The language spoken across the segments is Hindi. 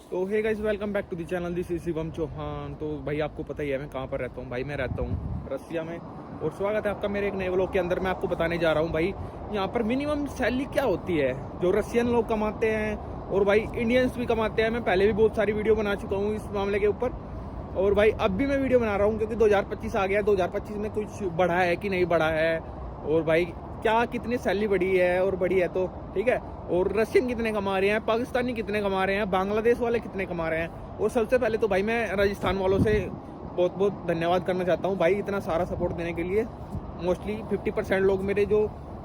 तो hey guys, welcome back to the channel. This is Shivam Chauhan. तो भाई आपको पता ही है मैं कहाँ पर रहता हूँ। भाई मैं रहता हूँ रसिया में, और स्वागत है आपका मेरे एक नए व्लॉग के अंदर। मैं आपको बताने जा रहा हूँ भाई यहाँ पर मिनिमम सैलरी क्या होती है जो रशियन लोग कमाते हैं और भाई इंडियंस भी कमाते हैं। मैं पहले भी बहुत सारी वीडियो बना चुका हूँ इस मामले के ऊपर, और भाई अब भी मैं वीडियो बना रहा हूँ क्योंकि 2025 आ गया। 2025 में कुछ बढ़ा है कि नहीं बढ़ा है, और भाई क्या कितनी सैलरी बढ़ी है, और बढ़ी है तो ठीक है। और रशियन कितने कमा रहे हैं, पाकिस्तानी कितने कमा रहे हैं, बांग्लादेश वाले कितने कमा रहे हैं। और सबसे पहले तो भाई मैं राजस्थान वालों से बहुत बहुत धन्यवाद करना चाहता हूँ भाई इतना सारा सपोर्ट देने के लिए। मोस्टली 50% लोग मेरे जो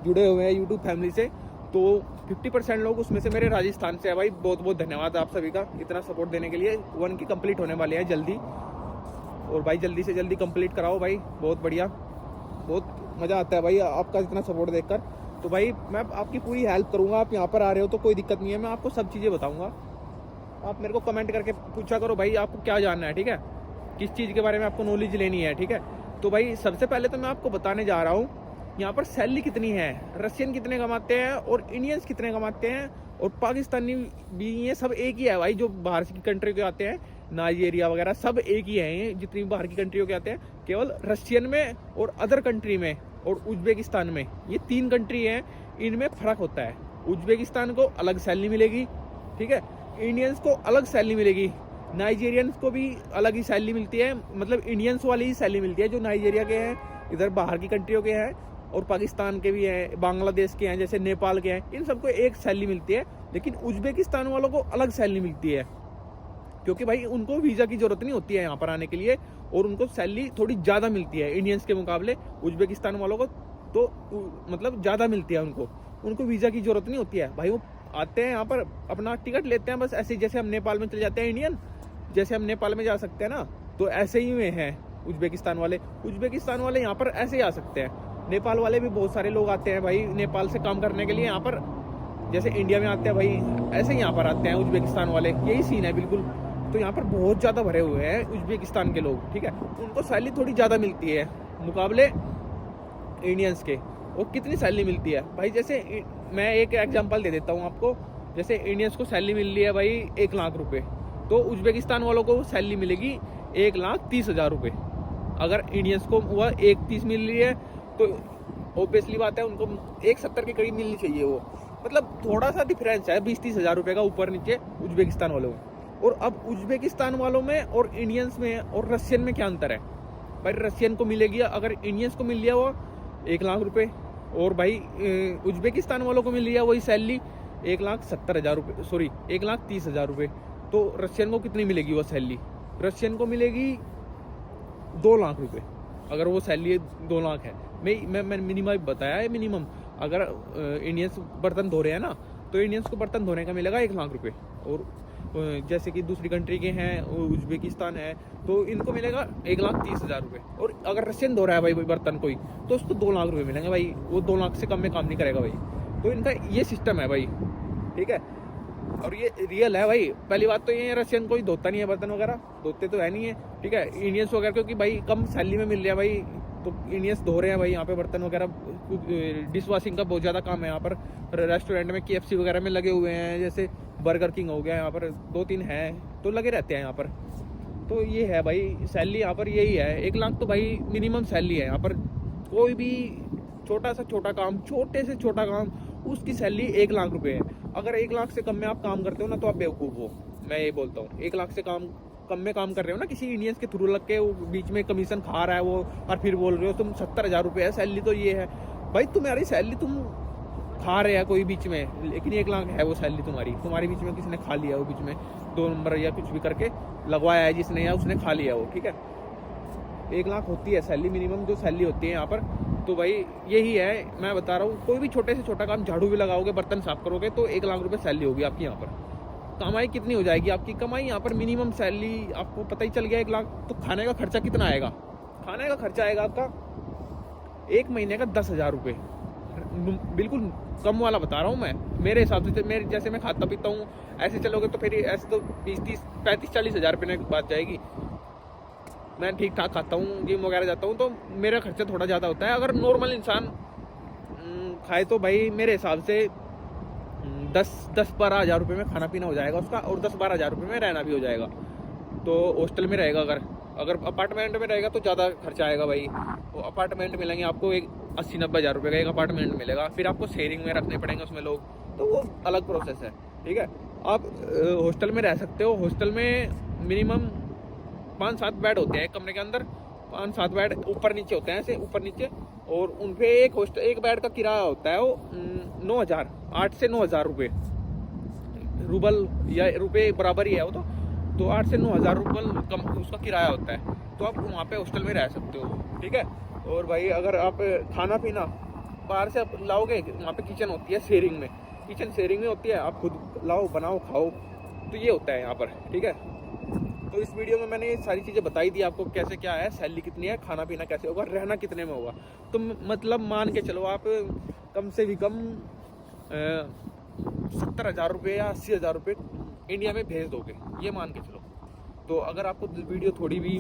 जुड़े हुए हैं यूट्यूब फैमिली से, तो 50% लोग उसमें से मेरे राजस्थान से है भाई। बहुत बहुत धन्यवाद आप सभी का इतना सपोर्ट देने के लिए। 1 की कंप्लीट होने वाले हैं जल्दी, और भाई जल्दी से जल्दी कंप्लीट कराओ भाई। बहुत बढ़िया, बहुत मज़ा आता है भाई आपका इतना सपोर्ट देखकर। तो भाई मैं आपकी पूरी हेल्प करूंगा। आप यहाँ पर आ रहे हो तो कोई दिक्कत नहीं है, मैं आपको सब चीज़ें बताऊंगा। आप मेरे को कमेंट करके पूछा करो भाई आपको क्या जानना है, ठीक है, किस चीज़ के बारे में आपको नॉलेज लेनी है, ठीक है। तो भाई सबसे पहले तो मैं आपको बताने जा रहा हूँ यहाँ पर सैलरी कितनी है, रशियन कितने कमाते हैं और इंडियंस कितने कमाते हैं, और पाकिस्तानी भी, ये सब एक ही है भाई। जो बाहर की कंट्री के आते हैं, नाइजीरिया वगैरह सब एक ही है, ये जितनी बाहर की कंट्रियों के आते हैं। केवल रशियन में और अदर कंट्री में और उज्बेकिस्तान में, ये 3 कंट्री हैं, इनमें फ़र्क होता है। उज्बेकिस्तान को अलग सैलरी मिलेगी, ठीक है, इंडियंस को अलग सैलरी मिलेगी, नाइजीरियंस को भी अलग ही सैलरी मिलती है। मतलब इंडियंस वाली ही सैलरी मिलती है जो नाइजीरिया के हैं, इधर बाहर की कंट्रियों के हैं, और पाकिस्तान के भी हैं, बांग्लादेश के हैं, जैसे नेपाल के हैं, इन सबको एक सैलरी मिलती है। लेकिन उज्बेकिस्तान वालों को अलग सैलरी मिलती है, क्योंकि भाई उनको वीज़ा की ज़रूरत नहीं होती है यहाँ पर आने के लिए, और उनको सैलरी थोड़ी ज़्यादा मिलती है इंडियंस के मुकाबले। उज्बेकिस्तान वालों को तो मतलब ज़्यादा मिलती है, उनको वीज़ा की ज़रूरत नहीं होती है भाई। वो आते हैं यहाँ पर, अपना टिकट लेते हैं बस, ऐसे जैसे हम नेपाल में चले जाते हैं इंडियन, जैसे हम नेपाल में जा सकते हैं ना, तो ऐसे ही में हैं उज्बेकिस्तान वाले यहाँ पर ऐसे ही आ सकते हैं। नेपाल वाले भी बहुत सारे लोग आते हैं भाई नेपाल से काम करने के लिए यहाँ पर, जैसे इंडिया में आते हैं भाई ऐसे ही यहाँ पर आते हैं उज्बेकिस्तान वाले। यही सीन है बिल्कुल। तो यहाँ पर बहुत ज़्यादा भरे हुए हैं उज्बेकिस्तान के लोग, ठीक है। उनको सैलरी थोड़ी ज़्यादा मिलती है मुकाबले इंडियंस के। और कितनी सैलरी मिलती है भाई, जैसे मैं एक एग्जांपल दे देता हूँ आपको। जैसे इंडियंस को सैलरी मिल रही है भाई 1 लाख रुपए, तो उज्बेकिस्तान वालों को सैलरी मिलेगी 1,30,000 रुपये। अगर इंडियंस को वह 1,30 मिल रही है तो ऑब्वियसली बात है उनको 1,70 के करीब मिलनी चाहिए। वो मतलब थोड़ा सा डिफरेंस है, 20-30 हज़ार रुपये का ऊपर नीचे उज्बेकिस्तान वालों में। और अब उज्बेकिस्तान वालों में और इंडियंस में और रशियन में क्या अंतर है भाई। रशियन को मिलेगी, अगर इंडियंस को मिल लिया वो 1 लाख रुपये, और भाई उज्बेकिस्तान वालों को मिल रही है वही सैलरी 1,70,000 रुपये, सॉरी 1,30,000 रुपये। तो रशियन को कितनी मिलेगी वो सैलरी, रशियन को मिलेगी 2 लाख रुपये। अगर वो सैलरी 2 लाख है, मैं मिनिमम बताया है, मिनिमम। अगर इंडियंस बर्तन धो रहे हैं ना, तो इंडियंस को बर्तन धोने का मिलेगा 1 लाख रुपये। और जैसे कि दूसरी कंट्री के हैं, उज्बेकिस्तान है, तो इनको मिलेगा 1,30,000 रुपये। और अगर रशियन धो रहा है भाई बर्तन कोई, तो उसको 2 लाख रुपये मिलेंगे भाई। वो 2 लाख से कम में काम नहीं करेगा भाई। तो इनका ये सिस्टम है भाई, ठीक है। और ये रियल है भाई। पहली बात तो ये रशियन कोई धोता नहीं है बर्तन वगैरह, धोते तो है नहीं है, ठीक है। इंडियंस वगैरह क्योंकि भाई कम सैलरी में मिल रहा है भाई, तो इंडियंस धो रहे हैं भाई यहाँ पे बर्तन वगैरह। डिश वॉशिंग का बहुत ज़्यादा काम है यहाँ पर। रेस्टोरेंट में KFC वगैरह में लगे हुए हैं, जैसे बर्गर किंग हो गया, यहाँ पर 2-3 हैं तो लगे रहते हैं यहाँ पर। तो ये है भाई सैलरी यहाँ पर, यही है 1 लाख तो भाई मिनिमम सैलरी है यहाँ पर। कोई भी छोटा से छोटा काम, छोटे से छोटा काम, उसकी सैलरी 1 लाख रुपये है। अगर 1 लाख से कम में आप काम करते हो ना, तो आप बेवकूफ़ हो। मैं ये बोलता हूँ 1 लाख से कम में काम कर रहे हो ना, किसी इंडियंस के थ्रू लग के, वो बीच में कमीशन खा रहा है वो, और फिर बोल रहे हो तुम 70,000 रुपये है सैलरी। तो ये है भाई, तुम्हारी सैलरी तुम खा रहे हैं कोई बीच में, लेकिन 1 लाख है वो सैलरी तुम्हारी बीच में किसी ने खा लिया, वो बीच में 2 नंबर या कुछ भी करके लगवाया है जिसने, या उसने खा लिया वो, ठीक है। 1 लाख होती है सैलरी, मिनिमम जो सैलरी होती है यहाँ पर। तो भाई यही है, मैं बता रहा हूँ। कोई भी छोटे से छोटा काम, झाड़ू भी लगाओगे, बर्तन साफ करोगे, तो 1 लाख रुपये सैलरी होगी आपकी यहाँ पर। कमाई कितनी हो जाएगी आपकी कमाई यहाँ पर, मिनिमम सैलरी आपको पता ही चल गया 1 लाख। तो खाने का खर्चा कितना आएगा, खाने का खर्चा आएगा आपका 1 महीने का 10,000 रुपये। बिल्कुल कम वाला बता रहा हूँ मैं, मेरे हिसाब से। मेरे जैसे मैं खाता पीता हूँ, ऐसे चलोगे तो फिर ऐसे तो 20-30-35-40 हज़ार रुपये की बात जाएगी। मैं ठीक ठाक खाता हूँ, जिम वगैरह जाता हूँ, तो मेरा खर्चा थोड़ा ज़्यादा होता है। अगर नॉर्मल इंसान खाए तो भाई मेरे हिसाब से 10-12 हज़ार रुपये में खाना पीना हो जाएगा उसका, और 10-12 हज़ार रुपये में रहना भी हो जाएगा। तो हॉस्टल में रहेगा, अगर अपार्टमेंट में रहेगा तो ज़्यादा खर्चा आएगा भाई। वो अपार्टमेंट मिलेंगे आपको एक 80-90 हज़ार रुपये का एक अपार्टमेंट मिलेगा, फिर आपको शेयरिंग में रखने पड़ेंगे उसमें लोग, तो वो अलग प्रोसेस है। ठीक है, आप हॉस्टल में रह सकते हो। हॉस्टल में मिनिमम 5-7 बेड होते हैं एक कमरे के अंदर, 5-7 बेड ऊपर नीचे होते हैं, ऐसे ऊपर नीचे, और उन पे एक बेड का किराया होता है वो 9,000, 8 से 9 हज़ार रुपये, रूबल या रुपये बराबर ही है वो, तो 8 से 9 हज़ार रूबल कम उसका किराया होता है। तो आप वहाँ पे हॉस्टल में रह सकते हो। ठीक है, और भाई अगर आप खाना पीना बाहर से आप लाओगे, वहाँ पे किचन होती है शेयरिंग में, किचन शेयरिंग में होती है, आप खुद लाओ बनाओ खाओ, तो ये होता है यहाँ पर। ठीक है, तो इस वीडियो में मैंने ये सारी चीज़ें बताई दी आपको, कैसे क्या है, सैलरी कितनी है, खाना पीना कैसे होगा, रहना कितने में होगा। तो मतलब मान के चलो आप कम से भी कम 70 हज़ार रुपये या 80 हज़ार रुपये इंडिया में भेज दोगे, ये मान के चलो। तो अगर आपको वीडियो थोड़ी भी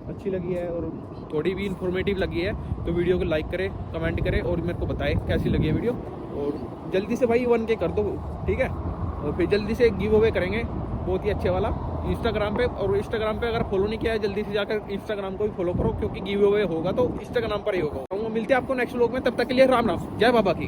अच्छी लगी है और थोड़ी भी इंफॉर्मेटिव लगी है तो वीडियो को लाइक करें, कमेंट करें और मेरे को बताएं कैसी लगी है वीडियो, और जल्दी से भाई 1K कर दो। ठीक है, और फिर जल्दी से गिव अवे करेंगे बहुत ही अच्छे वाला इंस्टाग्राम पे, और इंस्टाग्राम पे अगर फॉलो नहीं किया है जल्दी से जाकर इंस्टाग्राम को भी फॉलो करो, क्योंकि गिव अवे होगा तो इंस्टाग्राम पर ही होगा। मिलते हैं आपको नेक्स्ट व्लॉग में, तब तक के लिए राम राम, जय बाबा की।